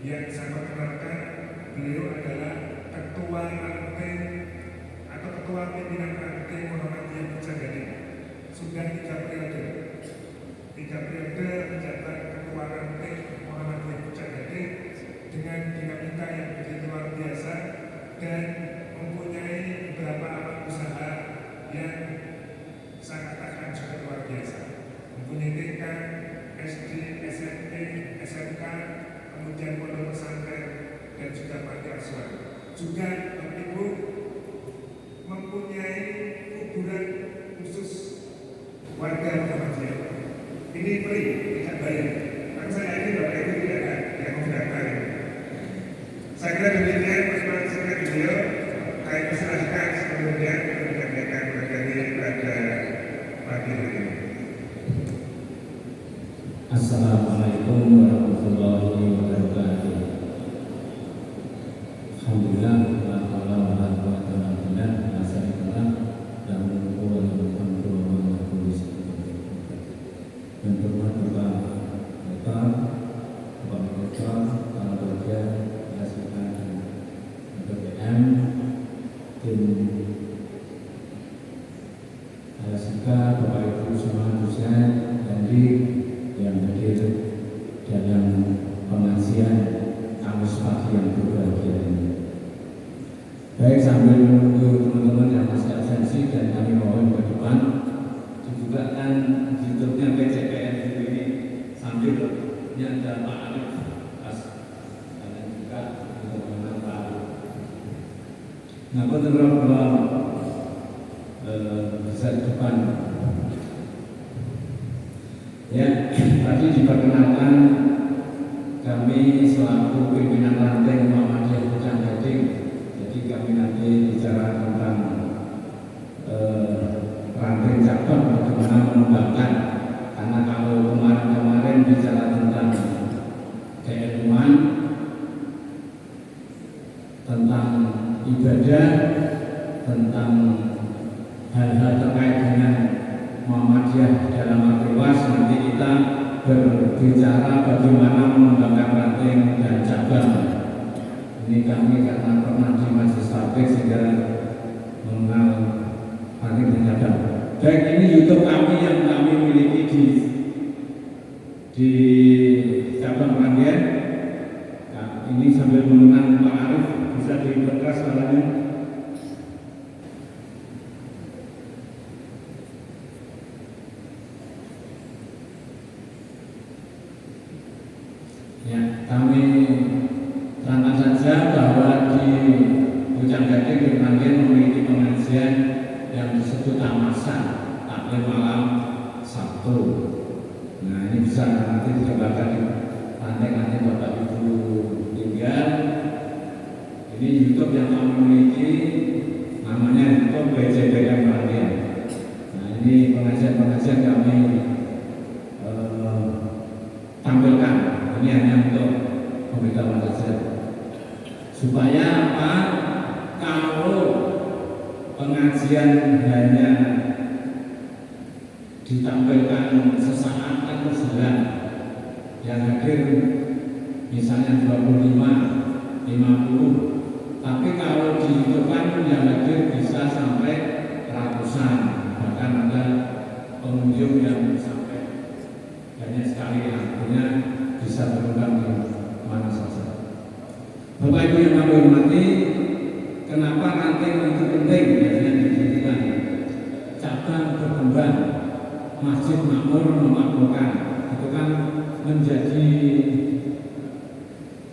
yang saya perkenalkan, beliau adalah ketua ranting atau ketua pimpinan ranting Muhammadiyah Pucang Gading. Sudah 3 periode menjabat ketua ranting Muhammadiyah Pucang Gading dengan dinamika yang begitu luar biasa dan mempunyai beberapa alat usaha yang saya katakan juga luar biasa. Mempunyai TK, SD, SMP, SMK, kemudian pondok pesantren dan juga panti asuhan. Juga Bapak Ibu mempunyai kuburan khusus warga Muhammadiyah. Ini free, tidak bayar. Kan saya yakin Bapak Ibu tidak ada yang mendaftar. Saya kira demikian persoalan singkat beliau. Saya persilahkan sebelumnya untuk menyampaikan materi pada pagi hari ini. Assalamualaikum warahmatullahi wabarakatuh. Alhamdulillah wa ta'ala wa ta'ala masyarakat dan alhamdulillah dan hormat Bapak Rektor, Bapak Rektor, para warga, pasukan BPM, tim LSK, Bapak Ibu semua dosen dan yang hadir dalam pengajian Kamis pagi yang berbahagia ini. Baik, sambil menunggu teman-teman yang masih absensi dan kami mohon ke depan dibukakan YouTube-nya PCPN ini sambil ada Pak Arif dan juga teman-teman Pak Arif. Nah, betul-betul bisa di depan. Ya, tadi diperkenalkan kami selaku pimpinan ranting Muhammadiyah Pucang Gading. Jadi kami nanti bicara tentang ranting cabang bagaimana mengembangkan. Karena kalau kemarin bicara tentang keilmuan, tentang ibadah, tentang hal-hal terkait dengan Muhammadiyah dalam arti luas, nanti kita berbicara bagaimana mengembangkan ranting dan cabang. Ini kami karena pernah di majelis tabligh sehingga mengenal ranting dan cabang. Baik, ini YouTube kami yang kami miliki di cabang Ranggen. Nah, ini sambil mengenang Pak Arif, bisa diperkeras suaranya. Ya, kami terangkan saja bahwa di Pucang Gading di Ranggen memiliki pengajian yang disebut tamasan, taklim malam Sabtu. Nah, ini bisa nanti dikembangkan di ranting-ranting Bapak Ibu tinggal. Ini YouTube yang kami miliki, namanya YouTube BCBM Ranggen. Nah, ini pengajian-pengajian kami tampilkan. Ini hanya untuk pemberitahuan saja. Supaya apa? Kalau pengajian hanya ditampilkan sesaat kan berjalan, yang hadir misalnya 25, 50, tapi kalau di YouTube kan yang hadir bisa sampai ratusan, bahkan ada pengunjung yang sampai banyak sekali, artinya bisa berkembang di mana saja. Bapak Ibu yang kami hormati, kenapa ranting itu penting? Biasanya didirikan cabang berkembang, masjid makmur memakmurkan, itu kan menjadi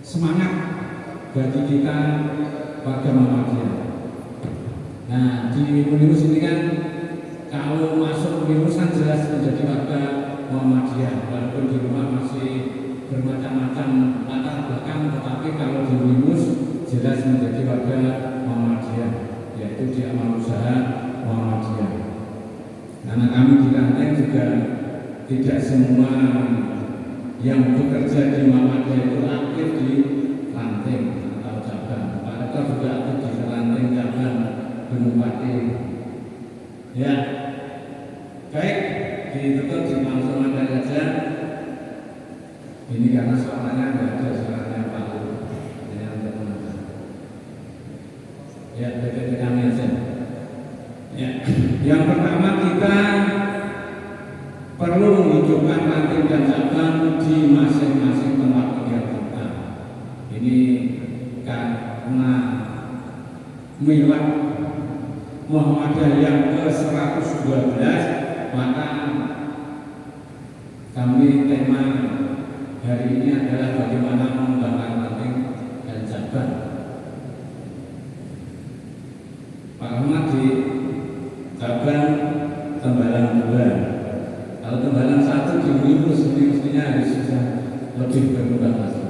semangat bagi kita warga Muhammadiyah. Nah, di Unirus ini kan kalau masuk Unirus kan jelas menjadi warga Muhammadiyah, walaupun di rumah masih bermacam-macam latar belakang, tetapi kalau di Unirus jelas menjadi warga Muhammadiyah, yaitu di amal usaha Muhammadiyah. Karena kami di ranting juga tidak semua yang bekerja di Muhammadiyah itu aktif di ranting atau cabang. Mereka juga aktif di ranting cabang Gunung Pati. Ya, baik, ditutup langsung ada saja. Ini karena suaranya nggak ada suara. menghidupkan ranting dan cabang di masing-masing tempat tinggal kita. Ini karena milad Muhammadiyah yang ke-112, maka kami tema hari ini adalah bagaimana mengembangkan ranting dan cabang. Pak Ahmad di cabang Tembalang 2. Kalau Tembalang 1 di Windows ini mestinya harus sudah lebih berkembang lagi.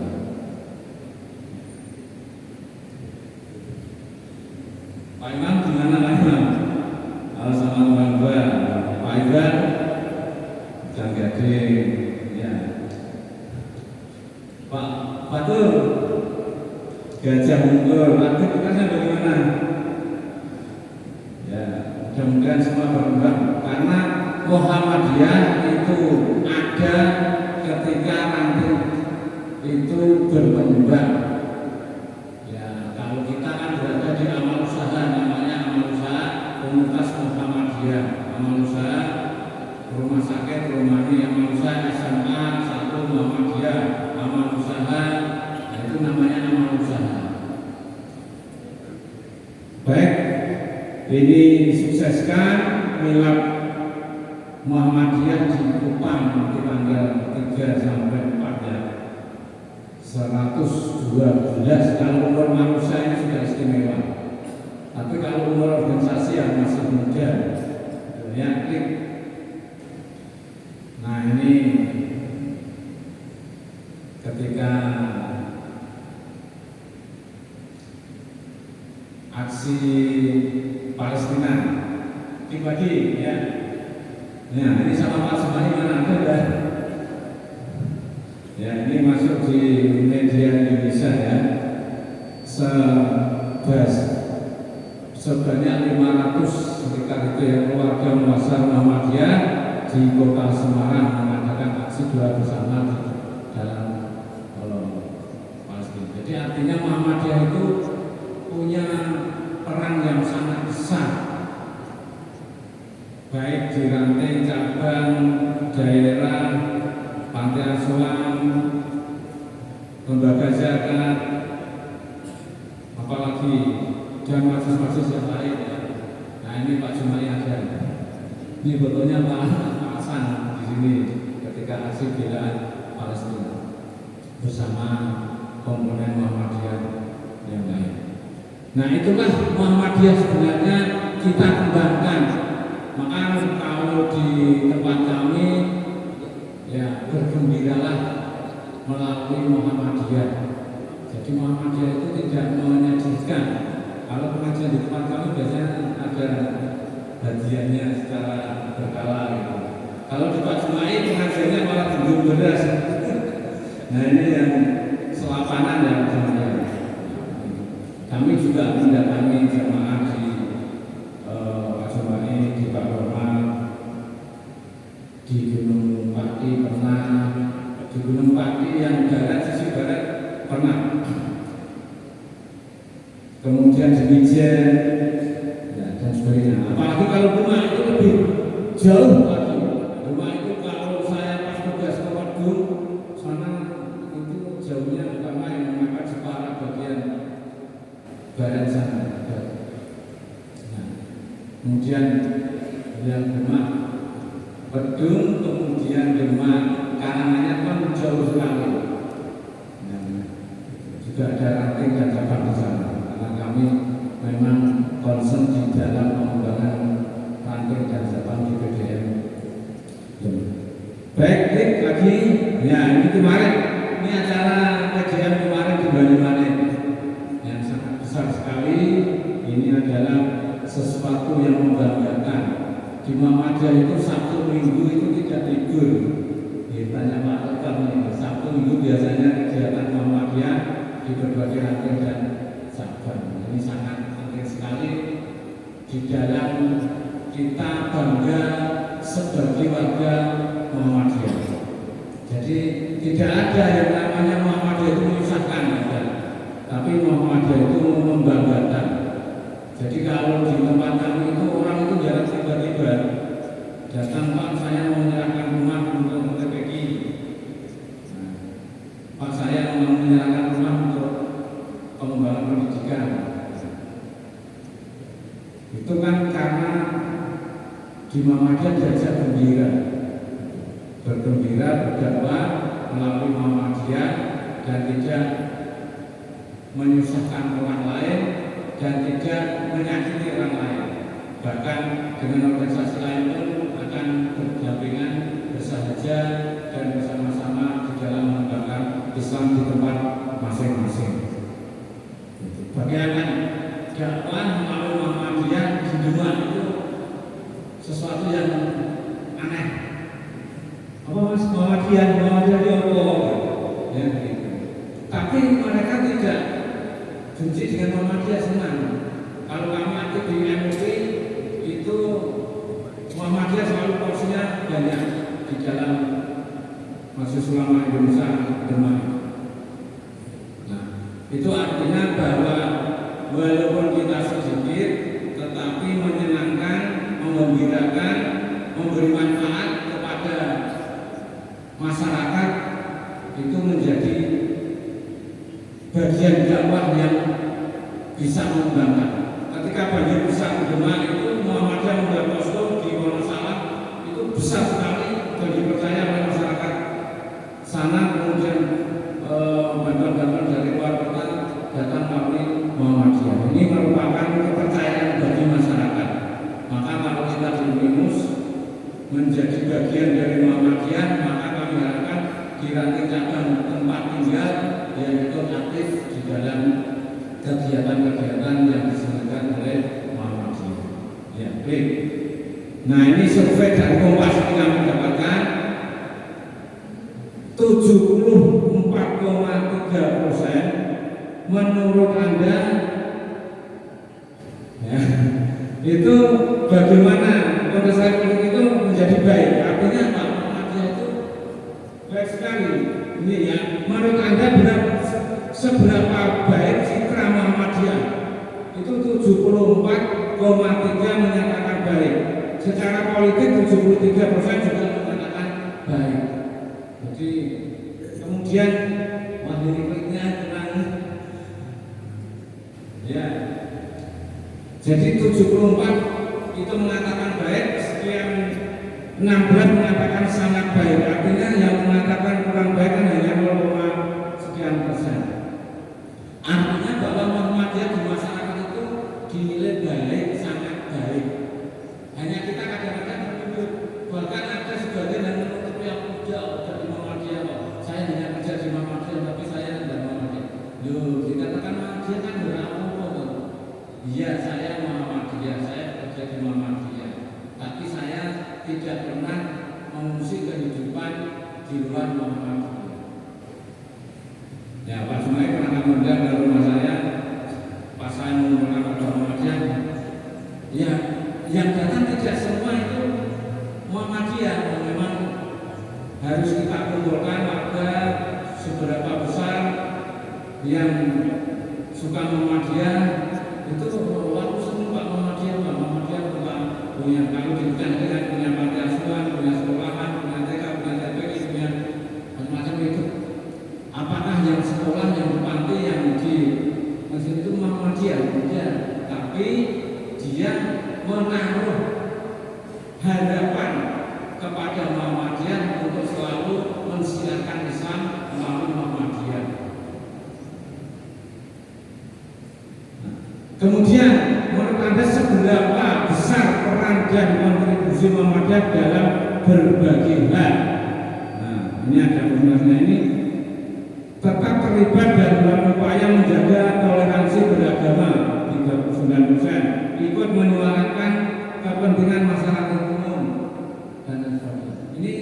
Pak Imam gimana Pak Imam? Kalau sama teman gua, Pak Iban, Jang Gading, ya. Pak Fatur, Gajah Mungkur, aktivitasnya bagaimana? Ya, mudah-mudahan semua berkembang karena Muhammadiyah itu ada ketika ranting itu berkembang. Ya, kalau kita kan berada di amal usaha, namanya amal usaha Komunitas Muhammadiyah, amal usaha rumah sakit, rumani, amal usaha SMA 1 Muhammadiyah, amal usaha, nah itu namanya amal usaha. Baik, ini sukseskan milad Muhammadiyah di Kupang di tanggal 3 sampai 4 ya. 112. Kalau umur manusia ini sudah istimewa. Tapi kalau umur organisasi yang masih muda, ya aktif. Nah ini ketika aksi Palestina dibagi ya. Nah ini sama Pak Sumani mana ada? Ya ini masuk di media Indonesia ya. Sebanyak 500 sekitar itu ya keluarga muasar Muhammadiyah di Kota Semarang mengadakan aksi doa bersama di dalam Palestina. Jadi artinya Muhammadiyah itu punya peran yang sangat besar, baik di ranting cabang daerah, panti asuhan, lembaga zakat, apalagi dan majelis-majelis yang lain. Nah ini Pak Jumai ada. Ini fotonya Pak Hasan di sini ketika aksi belaan Palestina bersama komponen Muhammadiyah yang lain. Nah itulah Muhammadiyah sebenarnya kita kembangkan. Maka kalau di tempat kami ya bergembiralah melalui Muhammadiyah. Jadi Muhammadiyah itu tidak menyedihkan. Kalau pengajian di tempat kami biasanya ada hadiahnya secara berkala gitu. Kalau di Pak Jumai pengajiannya malah gendung beras. Nah ini yang selapanan ya sebenarnya. Kami juga mendatangi jemaah di Pak Jumai, di Pak Normal, di Gunung Pati pernah, di Gunung Pati yang barat, sisi barat pernah. Kemudian di Mijen ya, dan sebagainya. Apalagi kalau rumah itu lebih jauh lagi. Rumah itu kalau saya pas tugas ke Wedung sana itu jauhnya bukan main, maka Jepara bagian barat sana. Nah, kemudian yang rumah Wedung, kemudian rumah kanannya kan jauh sekali. Nah, juga ada ranting dan cabang di sana. Karena kami memang concern di dalam pengembangan ranting dan cabang di PDM. Baik, lagi, ya ini kemarin, ini acara PDM kemarin di Banyumanik yang sangat besar sekali. Ini adalah sesuatu yang membanggakan. Di Muhammadiyah itu Sabtu Minggu itu tidak libur. Tanya Pak Rekam ini, Sabtu Minggu biasanya kegiatan Muhammadiyah di berbagai ranting dan cabang. Ini sangat penting sekali di dalam kita bangga sebagai warga Muhammadiyah. Jadi tidak ada yang namanya Muhammadiyah itu menyusahkan, tapi Muhammadiyah itu membanggakan. Jadi kalau di tempat kami itu orang itu jarang tiba-tiba datang Pak, saya mau menyerahkan rumah untuk TPQ. Nah, Pak, saya mau menyerahkan rumah untuk pengembangan pendidikan. Itu kan karena di Muhammadiyah diajak gembira, bergembira, berdakwah melalui Muhammadiyah dan tidak menyusahkan orang lain dan tidak menyakiti orang lain. Bahkan dengan organisasi lain pun akan berdampingan, bersahaja dan bersama-sama di dalam mengembangkan Islam di tempat masing-masing. Bagaimana dakwah melalui Muhammadiyah di dunia itu sesuatu yang aneh. Apa Mas Muhammadiyah di apa? Ya, gitu. Tapi mereka tidak benci dengan Muhammadiyah, senang. Kalau kami aktif di MUI itu Muhammadiyah selalu porsinya banyak di dalam Majelis Ulama Indonesia Demak. Nah, itu artinya bahwa walaupun kita sedikit, tetapi menyenangkan, menggembirakan, memberi manfaat kepada masyarakat itu menjadi bagian dakwah yang bisa mengembangkan. Ketika banjir besar di Demak itu Muhammadiyah membuat posko di Wonosalam itu besar sekali dan dipercaya oleh masyarakat sana. Kemudian bantuan-bantuan dari luar kota datang melalui Muhammadiyah. Ini merupakan kepercayaan bagi masyarakat. Maka kalau kita di Unimus menjadi bagian dari Muhammadiyah, maka kami harapkan di ranting cabang tempat tinggal yang itu aktif di dalam kegiatan-kegiatan yang diselenggarakan oleh Muhammadiyah. Ya, baik. Nah, ini survei dari Kompas yang kami dapatkan 74,3% menurut Anda ya, itu bagaimana kontestasi politik itu menjadi baik? Artinya apa? Muhammadiyah itu baik sekali. Ini ya, menurut Anda seberapa baik citra Muhammadiyah? Itu 74,3 menyatakan baik. Secara politik 73% juga menyatakan baik. Jadi kemudian kliknya kurang. Ya. Jadi 74 itu mengatakan baik, sekian 16 mengatakan sangat baik. Artinya yang mengatakan kurang baik kan hanya 0,sekian%. Artinya bahwa Muhammadiyah di masyarakat itu dinilai baik, sangat baik. Hanya kita kadang-kadang berpikir, bahkan ada sebagian yang menutupi yang udah di Muhammadiyah. Saya hanya kerja di Muhammadiyah, tapi saya tidak Muhammadiyah. Loh, dikatakan Muhammadiyah kan berapa? Iya, saya Muhammadiyah, saya kerja di Muhammadiyah. Tapi saya tidak pernah mengusik kehidupan di luar Muhammadiyah. Ya, Pak Sumai pernah mengundang ke rumah saya pas saya mengumpulkan pada Muhammadiyah. Ya, yang datang tidak semua itu Muhammadiyah. Memang harus kita kumpulkan warga seberapa besar yang suka Muhammadiyah. Itu waktu semua Pak Muhammadiyah punya, kalau kita dengan punya panti asuhan, punya sekolahan, punya TK, punya TPI, punya macam-macam itu. Apakah yang sekolah, yang di panti, yang di masjid itu Muhammadiyah? Tidak, tapi dia menaruh harapan kepada Muhammadiyah untuk selalu mensiarkan Islam melalui Muhammadiyah. Kemudian menurut Anda seberapa besar peran dan kontribusi Muhammadiyah dalam berbagi hal? Nah, ini ada informasinya ini. Tetap terlibat dalam upaya menjaga toleransi beragama 39%, ikut menyuarakan kepentingan masyarakat umum dan sebagainya. Ini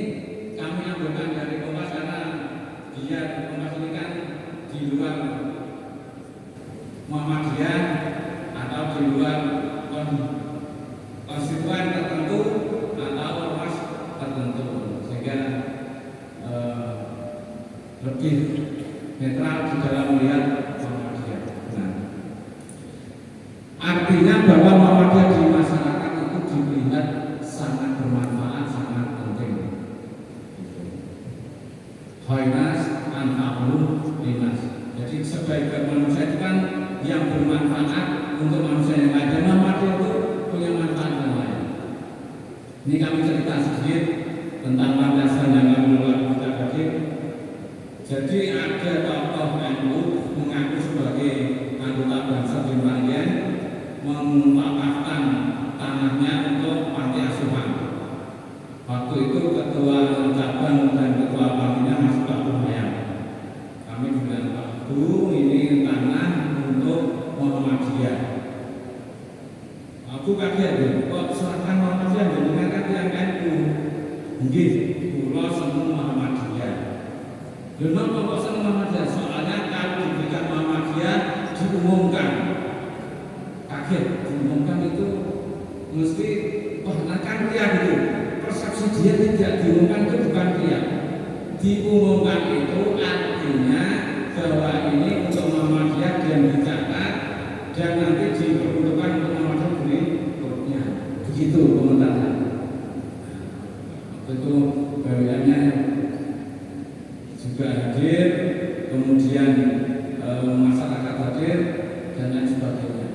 kami ambilkan dari Kompas karena dia Kompas ini kan di luar Muhammadiyah atau di luar konstituen tertentu atau ormas tertentu, sehingga lebih netral di dalam melihat Muhammadiyah. Nah, artinya bahwa Muhammadiyah di masyarakat itu dilihat sangat bermanfaat, Jadi sebaik-baik manusia itu kan yang bermanfaat untuk manusia yang lain. Dan Muhammadiyah itu punya manfaat yang lain. Ini kami cerita sedikit tentang Pancasila yang kami mulai kita tadi. Jadi ada tokoh NU mengaku sebagai anggota bangsa di Madian memvakafkan tanahnya untuk panti asuhan. Waktu itu ketua cabang dan ketua partinya masih Pak Lumayan. Kami bilang, Pak Bu, ini tanah untuk Muhammadiyah. Aku kaget, kok serahkan Muhammadiyah dengan kan yang NU. Nggih, kula seneng Muhammadiyah. Kenapa kok seneng Muhammadiyah? Soalnya kalau diberikan Muhammadiyah diumumkan. Kaget, diumumkan itu mesti kan riak itu. Persepsi dia tidak diumumkan itu bukan riak. Diumumkan itu artinya bahwa ini untuk Muhammadiyah dan dicatat dan nanti diperuntukkan untuk Muhammadiyah berikutnya. Begitu komentarnya. Itu bawaannya juga hadir, kemudian masyarakat hadir dan lain sebagainya.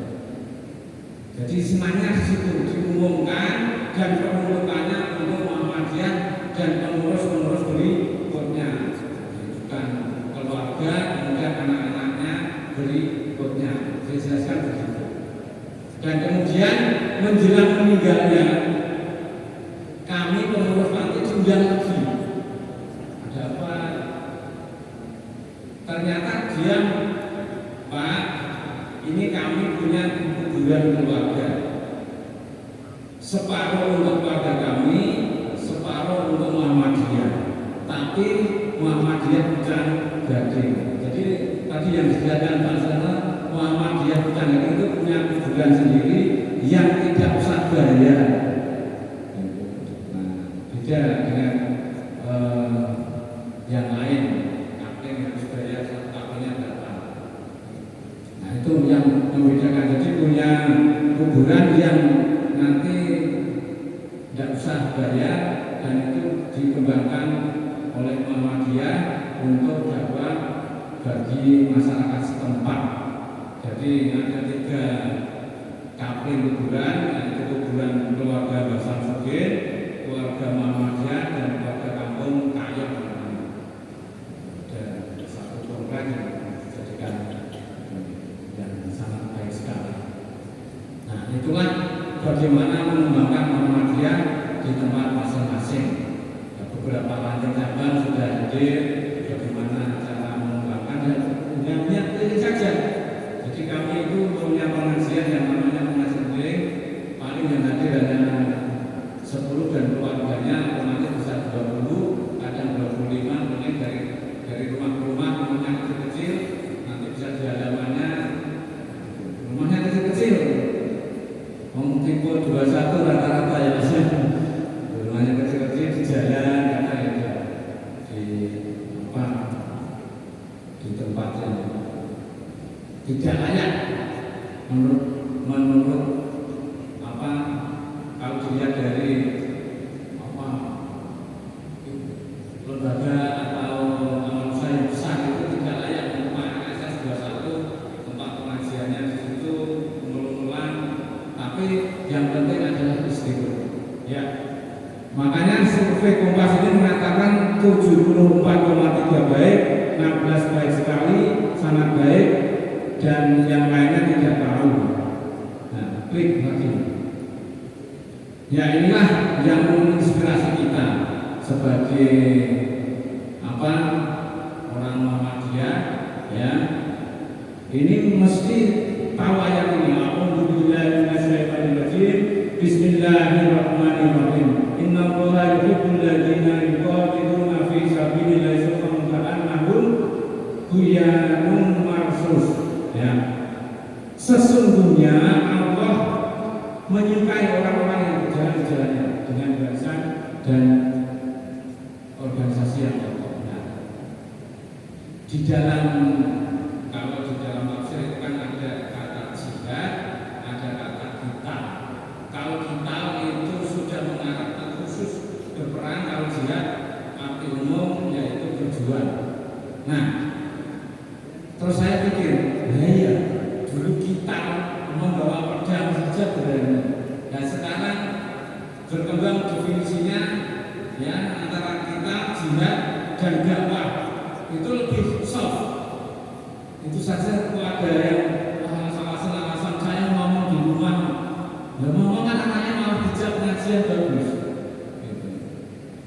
Jadi semuanya di situ diumumkan dan peruntukannya untuk Muhammadiyah dan pengurus-pengurus berikutnya, bukan keluarga, kemudian anak-anaknya berikutnya. Dijelaskan begitu. Dan kemudian menjelang meninggalnya, kami pengurus panti diundang lagi. Ada apa? Ternyata dia, Pak, ini kami punya kuburan keluarga. Separuh untuk keluarga kami, separuh untuk Muhammadiyah. Tapi Muhammadiyah bukan daging. Jadi tadi yang disediakan Pak Sana, Muhammadiyah bukan daging itu punya kuburan sendiri yang tidak usah bayar. Nah, beda dengan yang lain, kapling harus bayar, kapalnya datang. Nah itu yang membedakan. Jadi punya kuburan yang nanti tidak usah bayar dan itu dikembangkan oleh Muhammadiyah untuk dakwah bagi masyarakat setempat. Jadi ada 3 kapling kuburan, yaitu kuburan keluarga Basan Sugih, keluarga Muhammadiyah dan keluarga kampung Kayok. Ada 1 komplek yang dijadikan yang sangat baik sekali. Nah itulah bagaimana mengembangkan Muhammadiyah di tempat masing-masing. Beberapa panti cabang sudah hadir, bagaimana cara mengembangkan dan punya ini saja. Jadi kami itu punya pengajian yang namanya pengajian keliling, paling yang hadir hanya 10 dan keluarganya nanti bisa 20, kadang 25, mungkin dari rumah ke rumah, rumahnya kecil-kecil, nanti bisa di halamannya, rumahnya kecil-kecil. Mungkin 21 rata-rata ya mas. Rumahnya kecil-kecil di jalan karena ya di tempat yang tidak layak menurut kalau dilihat dari lembaga atau manusia yang besar itu tidak layak untuk SS21 tempat pengajiannya di situ mulu-mulan. Tapi yang penting adalah istiqomah. Ya. Makanya survei Kompas ini mengatakan 74,3 baik, 16 baik sekali, sangat baik, dan yang lainnya tidak tahu. Nah, klik lagi. Ya inilah yang menginspirasi kita sebagai orang Muhammadiyah. Ya, ini mesti tahu ayat ini. Bismillahirrahmanirrahim. Innallaha yuhibbul ladzina yuqatiluna fi sabilillahi saffan ka'annahum bunyanun marsus. Ya. Sesungguhnya Allah menyukai orang-orang yang berjalan di jalannya dengan barisan dan organisasi yang kokoh. Di dalam tafsir itu kan ada kata jihad, ada kata kita. Kalau kita itu sudah mengarah ke khusus berperang, kalau jihad arti umum yaitu berjuang. Nah, Terus saya pikir, nah iya, dulu kita membawa pedang saja berani. Nah sekarang berkembang definisinya ya antara kita jihad dan dakwah itu lebih soft. Itu saja kok ada yang alasan saya ngomong di rumah, ya ngomong kan anaknya malah bijak pengajian bagus. Gitu.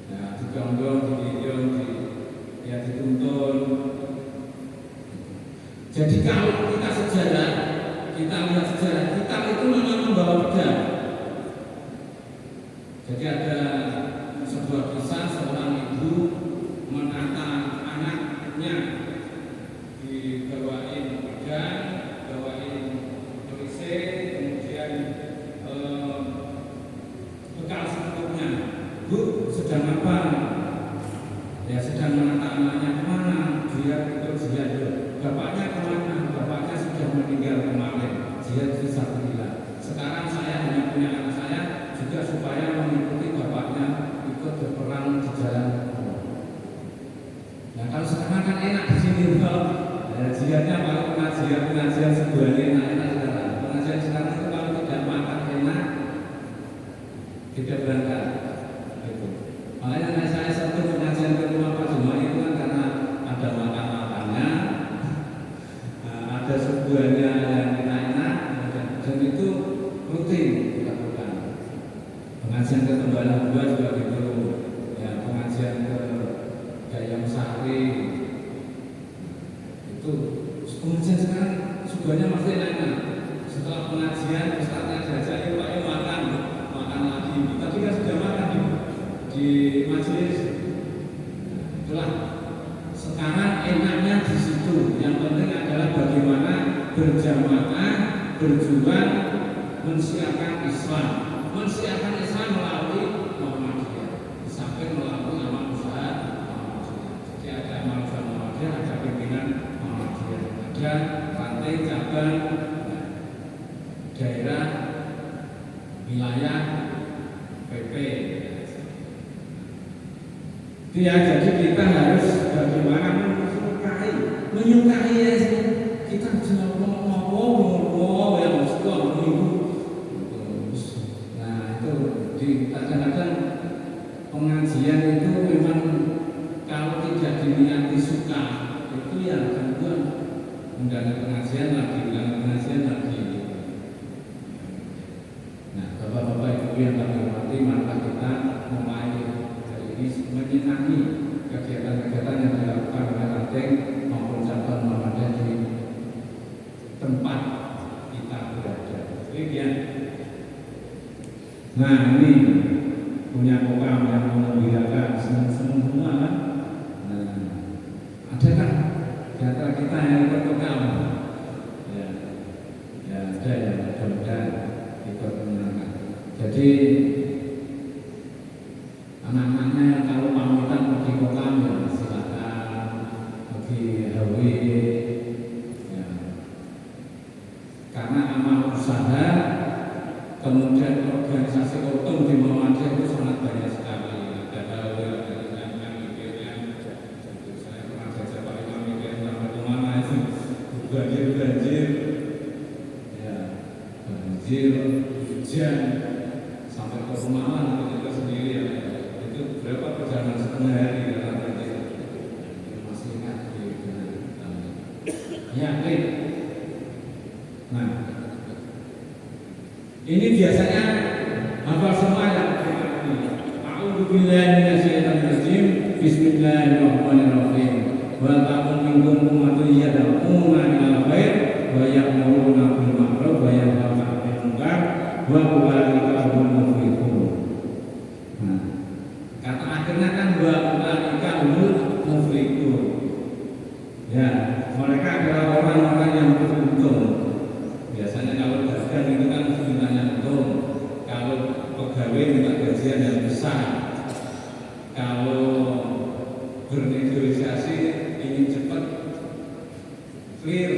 Nah digonggong, di video, ya dituntun. Jadi kalau kita sejarah, kita lihat sejarah, kita itu memang membawa pedang. Jadi ada sebuah kisah seorang ibu menata anaknya dibawain pedang, bawain perisai, kemudian bekal secukupnya. Bu, sedang apa? Ya sedang menata anaknya kemana? Dia ikut jihad. Bapaknya kemana? Bapaknya sudah meninggal kemarin. Jihad fisabilillah. Sekarang saya hanya punya anak saya juga supaya mengikuti bapaknya ikut berperang di jalan Allah. Nah kalau sekarang kan enak di sini kalau jihadnya kalau pengajian sebuahnya enak sekarang. Pengajian sekarang itu kalau tidak makan enak tidak berangkat. Gitu. Makanya saya satu pengajian ke rumah Pak Juma itu kan karena ada makan-makannya, ada sebuahnya yang enak-enak, dan itu rutin dilakukan. Pengajian ke Tembalang 2 juga gitu, ya pengajian ke Gayam Sari itu pengajian sekarang sebuahnya masih enak. Setelah pengajian ustaznya diajari Pak makan lagi. Tadi kan sudah makan di majelis. Itulah sekarang enaknya di situ. Yang penting adalah bagaimana berjamaah berjuang mensiarkan Islam melalui Muhammadiyah. Di samping melalui amal usaha Muhammadiyah. Jadi ada amal usaha Muhammadiyah, ada pimpinan Muhammadiyah, ada rantai cabang daerah wilayah PP. Itu ya, jadi kita harus bagaimana menyukai ya, kita jangan ngomong yang nah itu kadang-kadang pengajian itu memang kalau tidak diniati suka itu ya gangguan. Undangan pengajian lagi. Nah bapak-bapak ibu yang kami hormati, maka kita mulai ini menyenangi kegiatan-kegiatan yang dilakukan oleh ranting maupun cabang Muhammadiyah di tempat kita berada. Demikian. Nah ini punya program yang mengembirakan senang-senang semua kan. Nah, ada kan di antara kita yang ikut program? Ya ada ya, mudah-mudahan ikut menyenangkan. Jadi anak-anaknya yang kalau pamitan pergi program ya silakan pergi hawi ya. Karena amal usaha kemudian organisasi otom di Muhammadiyah itu sangat banyak sekali. Ada saya pernah jajak Pak Imam mikir sampai kemana itu banjir ya, banjir hujan sampai ke Pemalang kita sendiri ya. Itu berapa perjalanan setengah hari dalam banjir. Masih ingat yakin. Nah ini biasanya hafal semua ya. A'udzubillahi minasyaitonirrajim. Bismillahirrahmanirrahim. Wa taqum minkum ummatun yad'una ilal khair wa ya'muruna bil ma'ruf wa yanhauna 'anil munkar wa ulaika humul muflihun. Nah, kata akhirnya kan wa ulaika humul muflihun. Ya, mereka adalah orang-orang yang beruntung. Biasanya kalau dagang itu kan sebenarnya untung. Kalau pegawai minta gajian yang besar. Kalau bernegosiasi ingin cepat clear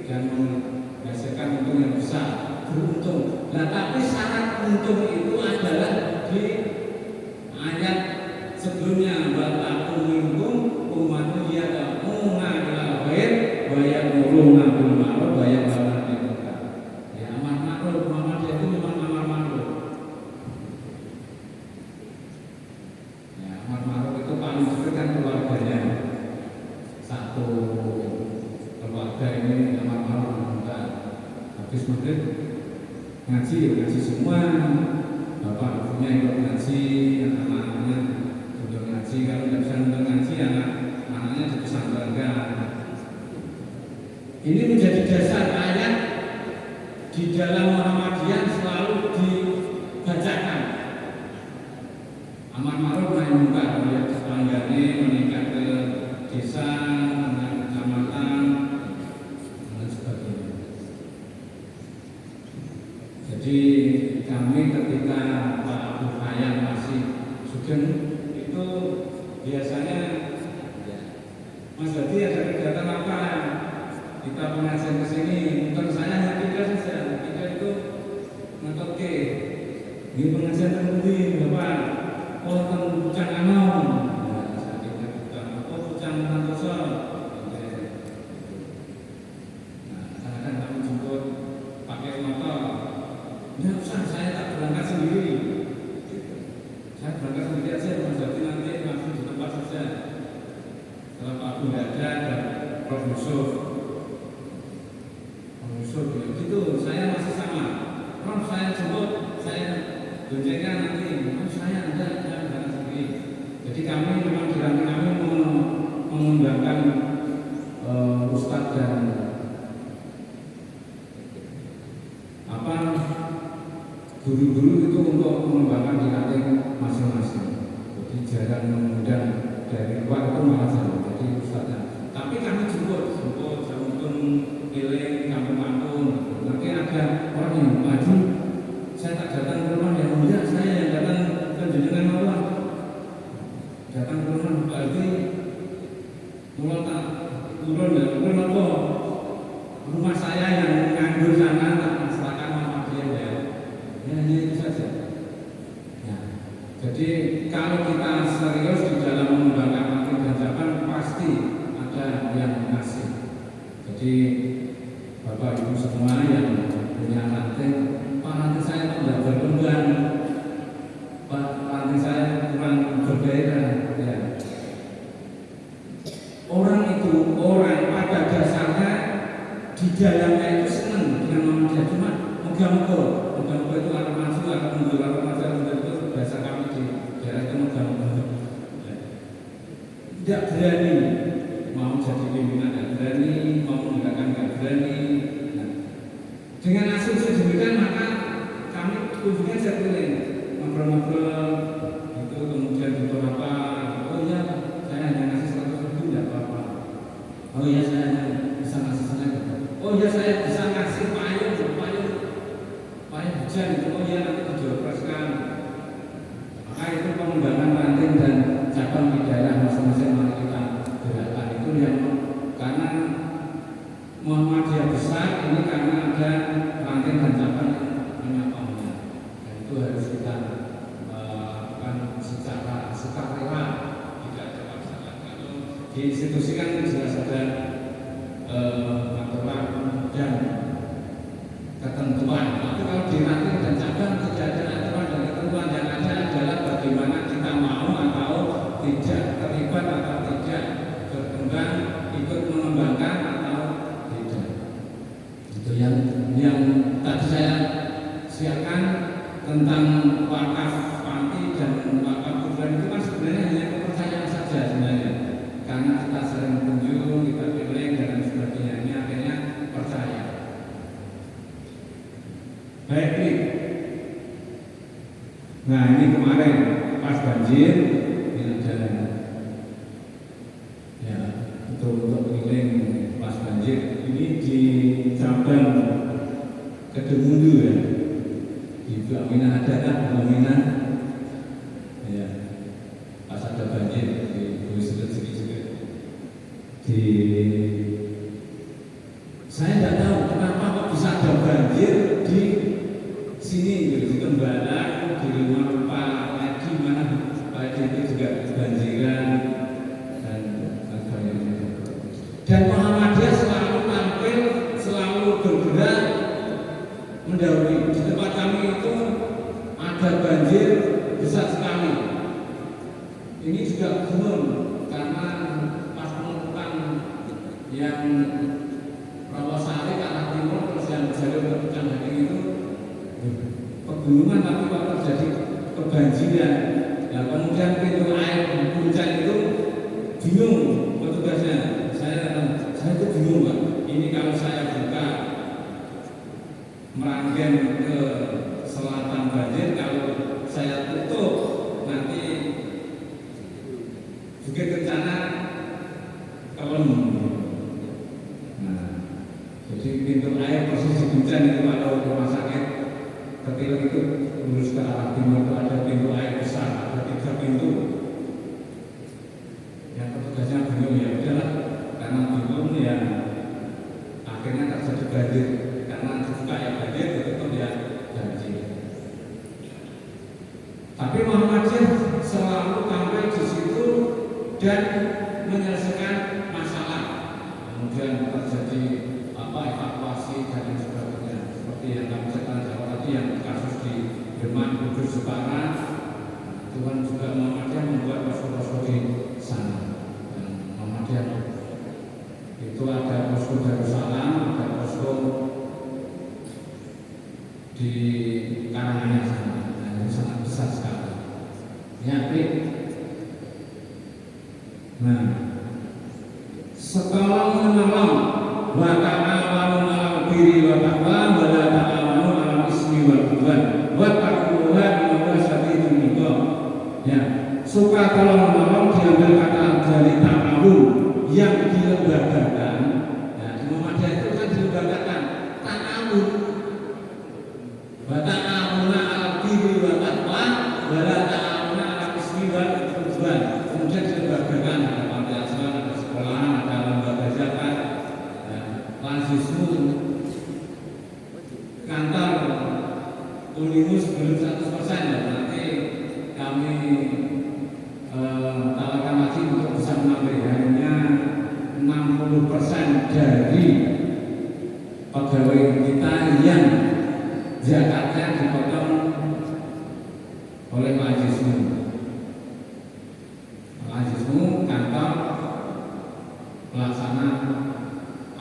dan menghasilkan untung yang besar, beruntung. Nah tapi syarat untung itu adalah di ayat sebelumnya, wa taqum minkum ummatun yad'una ilal khair wa satu keluarga ini amal-amal minta habis maghrib ngaji semua, bapak ibunya ikut ngaji, anak-anaknya juga ngaji. Kalau tidak bisa nonton ngaji, anak-anaknya di pesantren. Ini menjadi dasar ayat di dalam Muhammadiyah selalu dibacakan. Amar ma'ruf nahi munkar, melihat tetanggane meningkat ke desa, ke kecamatan, dan sebagainya. Jadi kami ketika Pak Abu Hayyan masih Sugeng itu biasanya Mas Dadi ada kegiatan apa? Kita pengajian ke sini, bukan saya hanya tiga saja. Tiga itu ngetoke. Ini pengajian terbundi, Bapak. Oh, tentang Pucang Anom. Ya, saya kira bukan. Oh, Pucang Santoso. Nah, kadang kami jemput pakai motor. Nggak usah, saya tak berangkat sendiri. Saya berangkat sendiri aja, Mas Dadi nanti langsung di tempat saja. Kalau Pak Abu nggak ada, dan Prof. Yusuf gitu, saya masih sama. Prof, saya jemput, saya boncengkan nanti. Saya enggak sendiri. Jadi kami memang diranti kami mengundangkan ustadz dan guru-guru itu untuk mengembangkan diranti masing-masing. Jadi jarang mengundang dari luar itu malah jarang. Jadi ustadznya. Tapi kami jemput jamuntun keliling kampung-kampung. Nanti ada orang yang maju, saya tak datang ke rumah, yang mulia saya yang datang ke jenengan Allah. Datang ke rumah berarti mulai tak turun apa rumah saya yang nganggur sana tak masalahkan Muhammadiyah ya. Ya hanya itu saja. Ya. Jadi kalau kita serius di dalam mengembangkan makin dan zaman pasti ada yang ngasih. Jadi Bapak Ibu semua yang punya ranting, Pak ranting saya tidak berkembang, Pak ranting saya kurang bergairah. Ya. Orang pada dasarnya di dalamnya itu senang dengan Muhammadiyah, cuma moga-moga itu akan maju, akan mundur, akan maju, itu bahasa kami di daerah itu moga-moga. Tidak berani mau jadi pimpinan, tidak berani mau menegakkan, tidak berani. Dengan asumsi demikian maka kami kunjungan sekeliling, ngobrol-ngobrol itu, kemudian butuh apa? Oh iya, saya hanya ngasih 100.000 tidak apa-apa. Oh iya, saya hanya bisa ngasih sengaja. Oh iya, saya bisa ngasih payung hujan itu. Oh iya, nanti dioperasikan. Maka itu pengembangan ranting dan cabang di daerah masing-masing mari kita gerakan itu yang karena Muhammadiyah besar ini karena ada ranting dan cabang yang menyapanya, dan itu harus kita lakukan secara sukarela, tidak ada paksaan. Kalau di institusi kan jelas ada aturan dan ketentuan, tapi kalau di ranting dan cabang tidak ada aturan dan ketentuan. Yang ada adalah bagaimana kita mau atau tidak terlibat atau tidak berkembang, ikut mengembangkan atau tidak. Itu yang tadi saya siapkan tentang wakaf panti dan wakaf kuburan itu kan sebenarnya hanya kepercayaan saja sebenarnya. Karena kita sering kunjung, kita keliling dan sebagainya, ini akhirnya percaya. Baik, nah ini kemarin pas banjir ini ada ya untuk keliling pas banjir ini di cabang Kedemundu ya, di Blaminan ada kan, Blaminan ya, pas ada banjir di sedikit di saya tidak tahu kenapa kok bisa ada banjir di sini, di Tembalang, di rumah Pak Edi, mana Pak Edi itu juga banjiran dan sebagainya. Dan Muhammadiyah selalu tampil, selalu bergerak mendahului. Di tempat kami itu ada banjir besar sekali. Ini juga gunung karena pas penumpukan yang Rawasari ke arah timur terus yang jalur ke Pucang Gading itu pegunungan tapi kok terjadi kebanjiran. Nah kemudian pintu air Puncak itu bingung petugasnya. Saya itu bingung Pak. Ini kalau saya buka Meranggen ke selatan banjir, kalau saya tutup nanti Bukit Kencana kelem. Nah, jadi pintu air persis di Puncak itu kalau rumah sakit kecil itu lurus ke arah timur itu ada pintu air besar, ada 3 pintu. Yang petugasnya bingung ya udahlah, karena bingung ya akhirnya terjadi banjir. Karena dibuka ya banjir, ditutup ya banjir. Tapi Muhammadiyah selalu tampil di situ dan menyelesaikan masalah. Kemudian terjadi evakuasi dan sebagainya. Seperti yang kami ceritakan tadi yang kasus di Demak, Kudus, Jepara, Tuhan juga Muhammadiyah membuat posko-posko di sana. Dan Muhammadiyah itu ada posko Darussalam, ada posko di Karanganyar sana. Nah, ini sangat besar sekali. Ya, nah, sekolah menolong wa ta'awanu 'alal birri wa taqwa wa la ta'awanu 'alal ismi wal 'udwan wa taqullaha innallaha syadidul 'iqab. Ya, suka tolong menolong diambil kata dari ta'awun yang dilembagakan. Nah, di Muhammadiyah itu kan dilembagakan ta'awun. Wa ta'awuna 'alal birri wa taqwa wa la ta'awuna 'alal ismi wal 'udwan. Kemudian dilembagakan ada panti asuhan, ada sekolahan, ada lembaga zakat, Lazismu, kantor Unimus belum 100% ya, nanti kami tawarkan lagi untuk bisa menambah hanya 60% dari pegawai kita yang zakatnya dipotong oleh Lazismu. Lazismu kantor pelaksana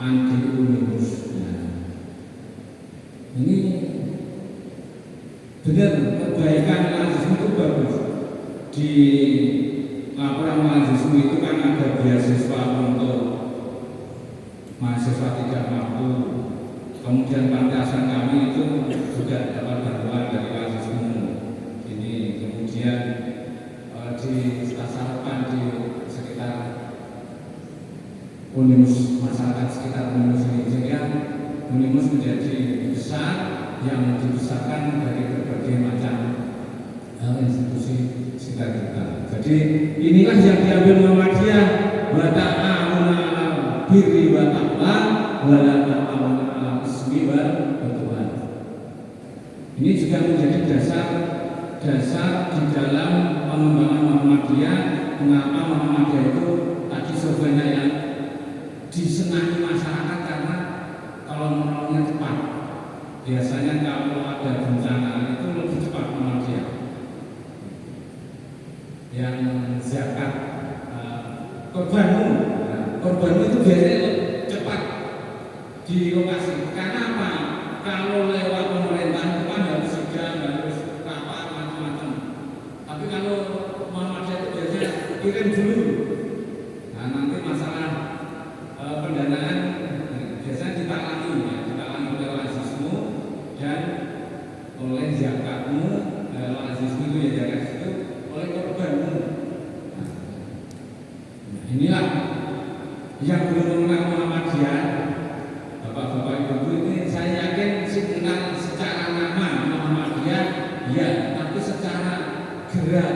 anti Unimus. Nah, ini benar kebaikan Lazismu itu bagus. Di laporan Lazismu itu kan ada beasiswa untuk mahasiswa tidak mampu. Kemudian panti asuhan kami itu juga dapat bantuan dari Lazismu. Ini kemudian di sasaran di sekitar Unimus, masyarakat sekitar Unimus ini, sehingga Unimus menjadi besar yang dibesarkan dari berbagai macam institusi sekitar kita. Jadi inilah yang diambil Muhammadiyah, wa ta'awuna 'alal birri wa taqwa wa la ta'awuna 'alal ismi wal 'udwan. Ini juga menjadi dasar di dalam pengembangan Muhammadiyah. Mengapa Muhammadiyah itu tadi sebenarnya yang disenangi masyarakat karena kalau menolongnya cepat. Biasanya kalau ada bencana itu lebih cepat Muhammadiyah. Yang zakat korbanmu itu biasanya cepat di lokasi. Karena apa? Kalau lewat pemerintah itu kan harus sidang, harus rapat macam-macam. Tapi kalau Muhammadiyah itu biasanya kirim dulu. Nah nanti masalah pendanaan biasanya ditalangi oleh Lazismu dan oleh zakatmu. Lazismu itu ya zakat itu oleh korbanmu. Nah, inilah yang belum mengenal Muhammadiyah, bapak-bapak ibu ini saya yakin sih kenal secara nama Muhammadiyah ya, tapi secara gerak